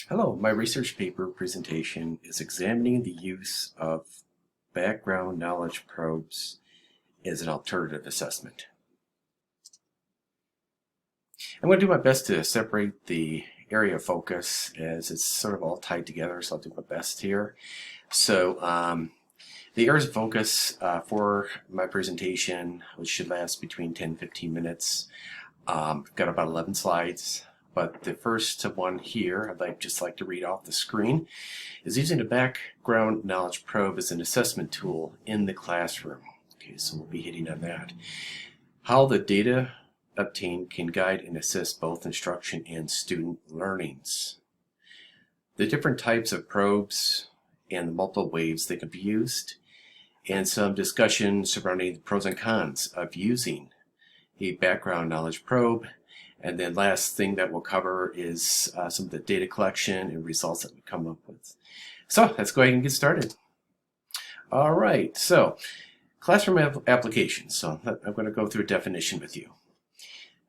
Hello, my research paper presentation is examining the use of background knowledge probes as an alternative assessment. I'm going to do my best to separate the area of focus as it's sort of all tied together, so I'll do my best here. The areas of focus for my presentation, which should last between 10 and 15 minutes, I've got about 11 slides. But the first one here, I'd just like to read off the screen, is using a background knowledge probe as an assessment tool in the classroom. Okay, so we'll be hitting on that. How the data obtained can guide and assist both instruction and student learnings. The different types of probes and the multiple ways they can be used, and some discussion surrounding the pros and cons of using a background knowledge probe. And then last thing that we'll cover is some of the data collection and results that we come up with. So let's go ahead and get started. All right, so classroom applications. So I'm going to go through a definition with you.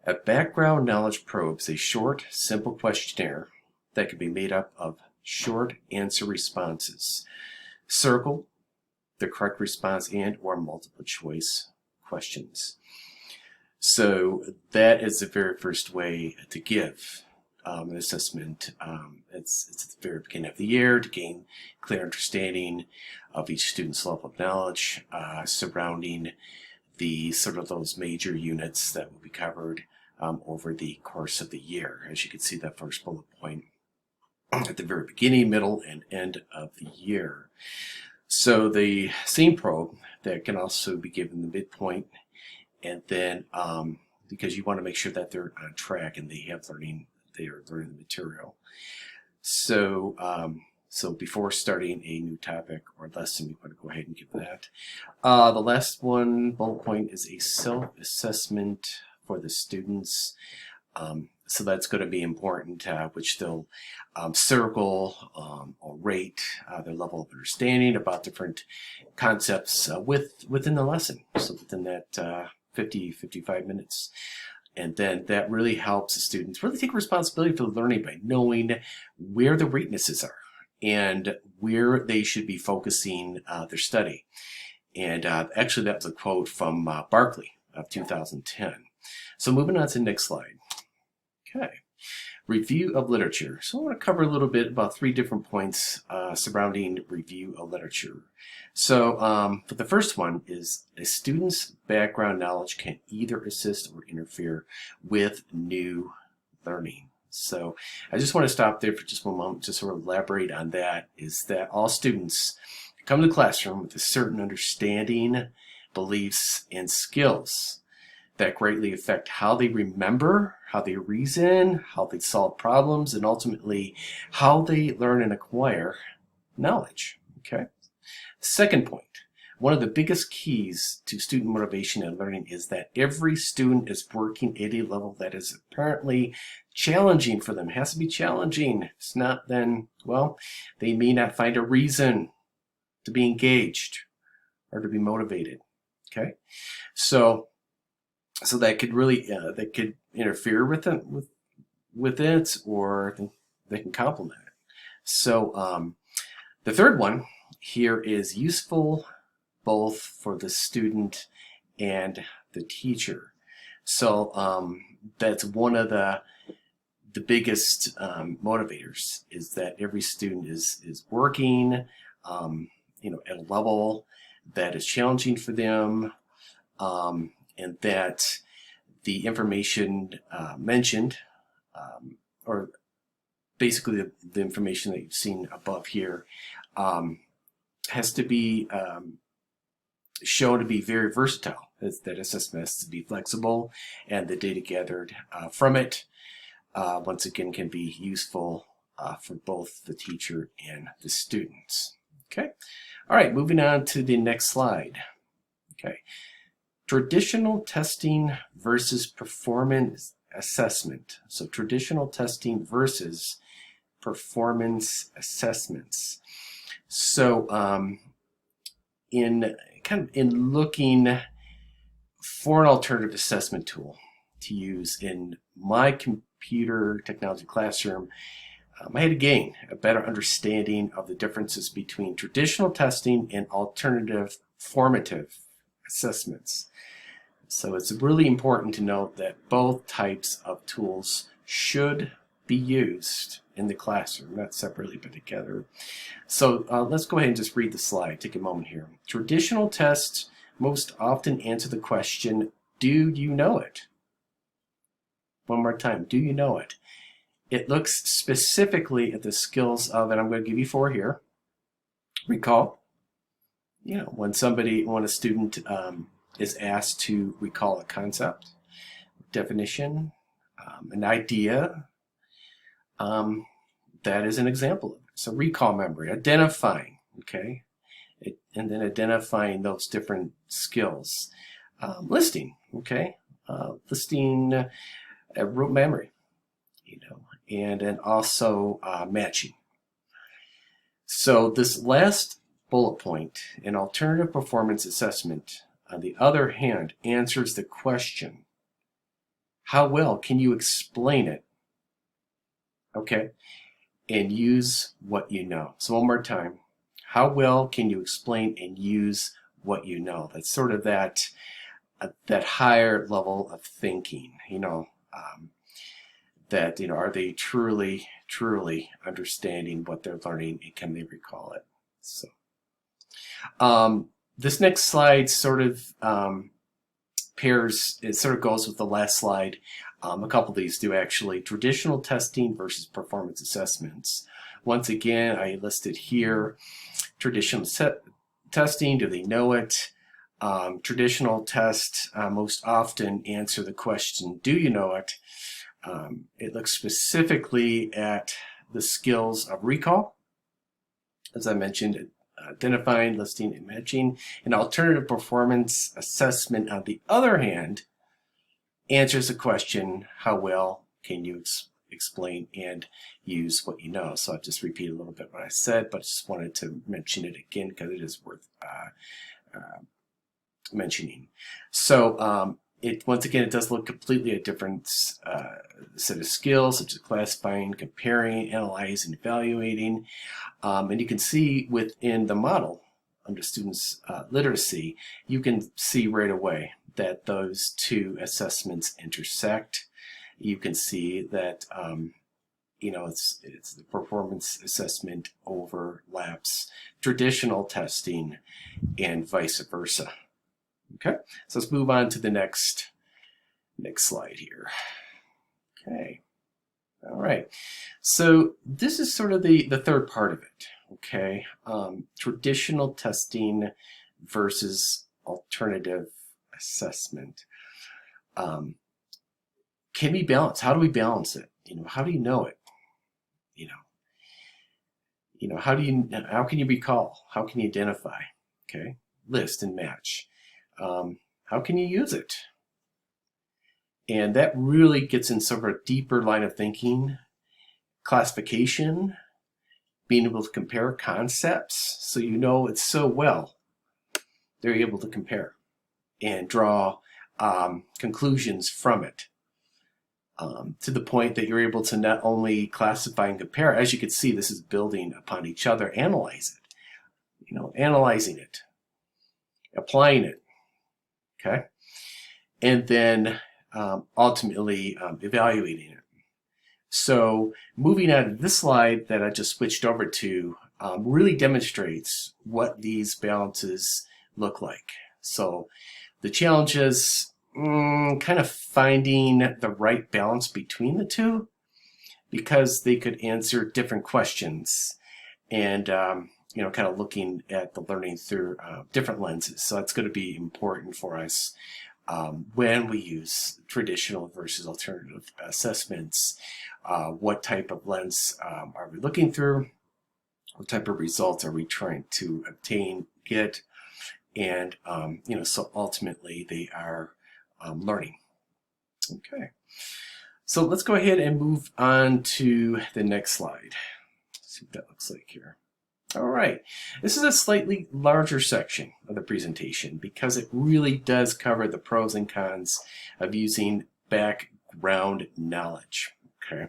A background knowledge probe is a short, simple questionnaire that can be made up of short answer responses. Circle the correct response and or multiple choice questions. So that is the very first way to give an assessment. It's at the very beginning of the year to gain clear understanding of each student's level of knowledge surrounding the sort of those major units that will be covered over the course of the year. As you can see, that first bullet point at the very beginning, middle, and end of the year. So the same probe that can also be given the midpoint. And then, because you want to make sure that they're on track and they are learning the material. So, so before starting a new topic or lesson, we want to go ahead and give that. The last one, bullet point, is a self-assessment for the students. So that's going to be important, which they'll circle or rate their level of understanding about different concepts within the lesson. So within that 55 minutes. And then that really helps the students really take responsibility for the learning by knowing where the weaknesses are and where they should be focusing their study. And actually that was a quote from Barkley of 2010. So moving on to the next slide. Okay. Review of literature. So I want to cover a little bit about 3 different points surrounding review of literature. So for the first one is a student's background knowledge can either assist or interfere with new learning. So I just want to stop there for just one moment to sort of elaborate on that, is that all students come to the classroom with a certain understanding, beliefs, and skills that greatly affect how they remember, how they reason, how they solve problems, and ultimately how they learn and acquire knowledge. Okay. Second point, one of the biggest keys to student motivation and learning is that every student is working at a level that is apparently challenging for them. It has to be challenging. If it's not, then, well, they may not find a reason to be engaged or to be motivated. Okay. So that could really that could interfere with it, or they can complement it. So the third one here is useful both for the student and the teacher. So that's one of the biggest motivators, is that every student is working at a level that is challenging for them. And that the information mentioned, or basically the information that you've seen above here, has to be shown to be very versatile. That assessment has to be flexible, and the data gathered from it, once again, can be useful for both the teacher and the students. Okay. All right, moving on to the next slide. Okay. Traditional testing versus performance assessment. So traditional testing versus performance assessments. So in looking for an alternative assessment tool to use in my computer technology classroom, I had to gain a better understanding of the differences between traditional testing and alternative formative assessments. So it's really important to note that both types of tools should be used in the classroom, not separately but together. So let's go ahead and just read the slide. Take a moment here. Traditional tests most often answer the question, do you know it? One more time, do you know it? It looks specifically at the skills of, and I'm going to give you 4 here. Recall. When a student is asked to recall a concept, definition, an idea, that is an example of it. So recall memory, identifying, okay, and then identifying those different skills. Listing, okay, listing rote memory, and then also matching. So this last bullet point, an alternative performance assessment, on the other hand, answers the question, how well can you explain it? Okay, and use what you know. So one more time, how well can you explain and use what you know? That's sort of that higher level of thinking, that, are they truly understanding what they're learning, and can they recall it? So this next slide sort of pairs, it sort of goes with the last slide. A couple of these do actually. Traditional testing versus performance assessments. Once again, I listed here traditional testing, do they know it? Traditional tests most often answer the question, do you know it? It looks specifically at the skills of recall, as I mentioned, identifying, listing, and matching. An alternative performance assessment, on the other hand, answers the question, how well can you explain and use what you know? So I'll just repeat a little bit what I said, but just wanted to mention it again because it is worth mentioning. So once again, it does look completely a different set of skills, such as classifying, comparing, analyzing, evaluating. And you can see within the model under students' literacy, you can see right away that those two assessments intersect. You can see that it's the performance assessment overlaps traditional testing and vice versa. Okay, so let's move on to the next slide here. Okay, all right. So this is sort of the third part of it. Okay, traditional testing versus alternative assessment. Can we balance? How do we balance it? How do you know it? How can you recall? How can you identify? Okay, list and match. How can you use it? And that really gets in sort of a deeper line of thinking, classification, being able to compare concepts, so it's so well they're able to compare and draw conclusions from it, to the point that you're able to not only classify and compare, as you can see, this is building upon each other, analyze it, analyzing it, applying it, okay, and then ultimately evaluating it. So moving out of this slide that I just switched over to really demonstrates what these balances look like. So the challenge is kind of finding the right balance between the two, because they could answer different questions, and kind of looking at the learning through different lenses. So it's going to be important for us when we use traditional versus alternative assessments. What type of lens are we looking through? What type of results are we trying to obtain, get? And so ultimately they are learning. Okay, so let's go ahead and move on to the next slide. Let's see what that looks like here. All right, this is a slightly larger section of the presentation because it really does cover the pros and cons of using background knowledge. Okay,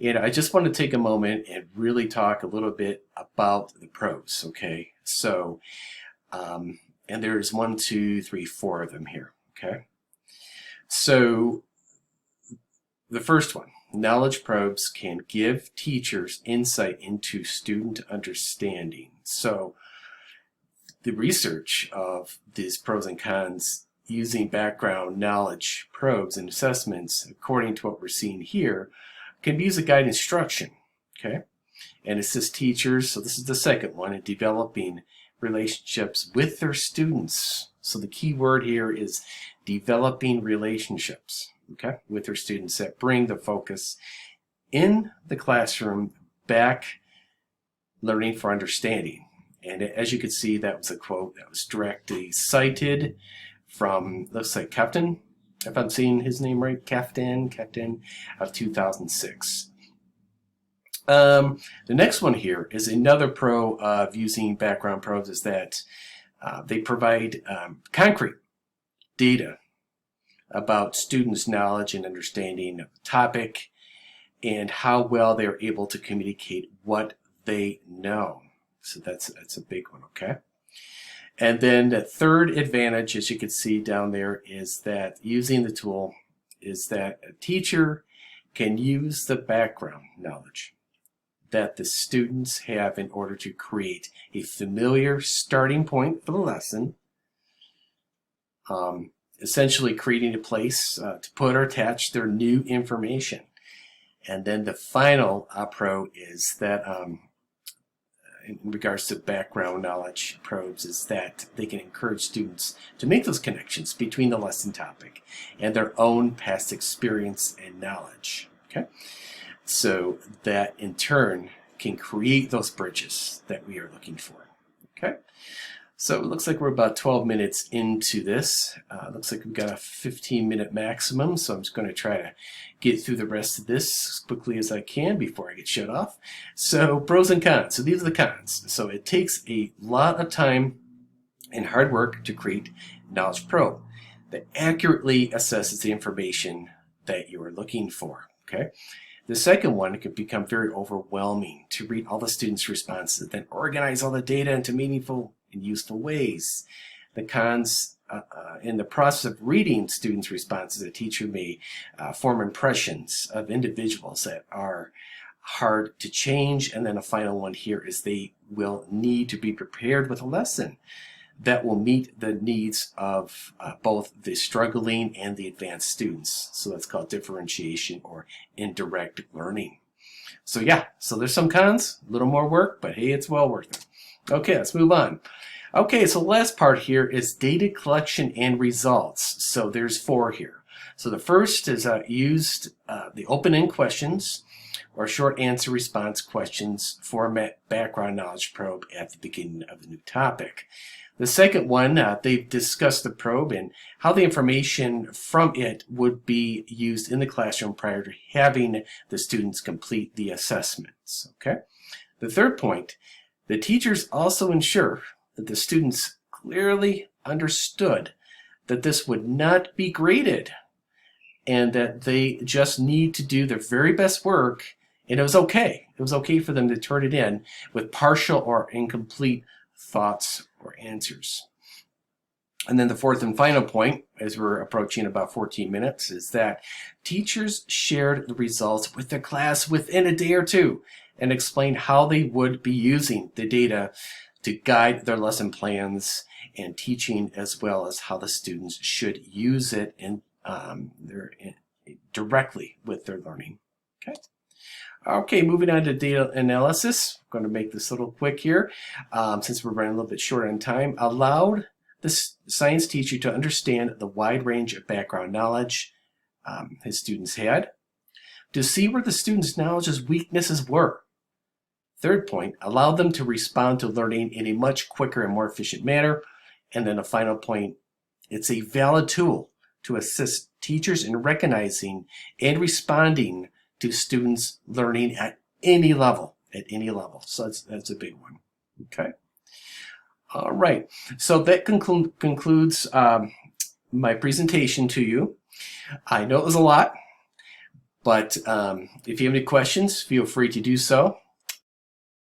And I just want to take a moment and really talk a little bit about the probes, okay? So, and there's 1, 2, 3, 4 of them here, okay? So the first one, knowledge probes can give teachers insight into student understanding. So the research of these pros and cons using background knowledge probes and assessments, according to what we're seeing here, can be used as a guide instruction, okay? And assist teachers, so this is the second one, in developing relationships with their students. So the key word here is developing relationships, okay, with their students that bring the focus in the classroom back learning for understanding. And as you can see, that was a quote that was directly cited from, looks like Captain, if I'm seeing his name right, Captain of 2006. The next one here is another pro of using background probes, is that they provide concrete data about students' knowledge and understanding of the topic and how well they're able to communicate what they know. So that's a big one, okay? And then the third advantage, as you can see down there, is that using the tool is that a teacher can use the background knowledge that the students have in order to create a familiar starting point for the lesson, essentially creating a place to put or attach their new information. And then the final pro is that in regards to background knowledge probes, is that they can encourage students to make those connections between the lesson topic and their own past experience and knowledge, okay? So that in turn can create those bridges that we are looking for, okay? So it looks like we're about 12 minutes into this. Looks like we've got a 15-minute maximum, so I'm just going to try to get through the rest of this as quickly as I can before I get shut off. So pros and cons. So these are the cons. So it takes a lot of time and hard work to create knowledge probe that accurately assesses the information that you are looking for, okay? The second one, it can become very overwhelming to read all the students' responses, then organize all the data into meaningful and useful ways. The cons, in the process of reading students' responses, a teacher may form impressions of individuals that are hard to change. And then a final one here is they will need to be prepared with a lesson that will meet the needs of both the struggling and the advanced students. So that's called differentiation or indirect learning. So yeah, so there's some cons, a little more work, but hey, it's well worth it. Okay, let's move on. Okay, so the last part here is data collection and results. So there's 4 here. So the first is used the open-end questions or short answer response questions format background knowledge probe at the beginning of the new topic. The second one, they've discussed the probe and how the information from it would be used in the classroom prior to having the students complete the assessments. Okay. The third point, the teachers also ensure that the students clearly understood that this would not be graded and that they just need to do their very best work, and it was okay. It was okay for them to turn it in with partial or incomplete thoughts or answers. And then the fourth and final point, as we're approaching about 14 minutes, is that teachers shared the results with their class within a day or two and explained how they would be using the data to guide their lesson plans and teaching, as well as how the students should use it directly with their learning. Okay. Okay, moving on to data analysis. I'm going to make this a little quick here, since we're running a little bit short on time. Allowed the science teacher to understand the wide range of background knowledge his students had, to see where the students' knowledge's weaknesses were. Third point, allowed them to respond to learning in a much quicker and more efficient manner. And then a final point, it's a valid tool to assist teachers in recognizing and responding to students learning at any level, So that's a big one, okay? All right, so that concludes my presentation to you. I know it was a lot, But if you have any questions, feel free to do so.